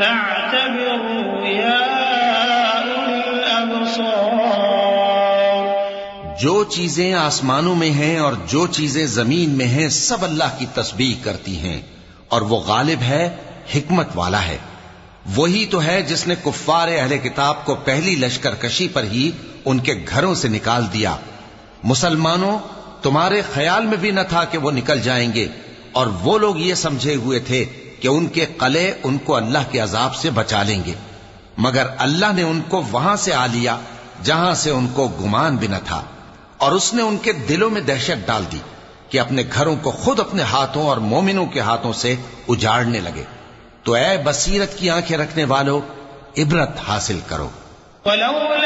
فاعتبروا يا أولي الأبصار. جو چیزیں آسمانوں میں ہیں اور جو چیزیں زمین میں ہیں سب اللہ کی تسبیح کرتی ہیں، اور وہ غالب ہے، حکمت والا ہے. وہی تو ہے جس نے کفار اہل کتاب کو پہلی لشکر کشی پر ہی ان کے گھروں سے نکال دیا. مسلمانوں، تمہارے خیال میں بھی نہ تھا کہ وہ نکل جائیں گے، اور وہ لوگ یہ سمجھے ہوئے تھے کہ ان کے قلعے ان کو اللہ کے عذاب سے بچا لیں گے، مگر اللہ نے ان کو وہاں سے آ لیا جہاں سے ان کو گمان بھی نہ تھا، اور اس نے ان کے دلوں میں دہشت ڈال دی کہ اپنے گھروں کو خود اپنے ہاتھوں اور مومنوں کے ہاتھوں سے اجاڑنے لگے. تو اے بصیرت کی آنکھیں رکھنے والو، عبرت حاصل کرو. ولولا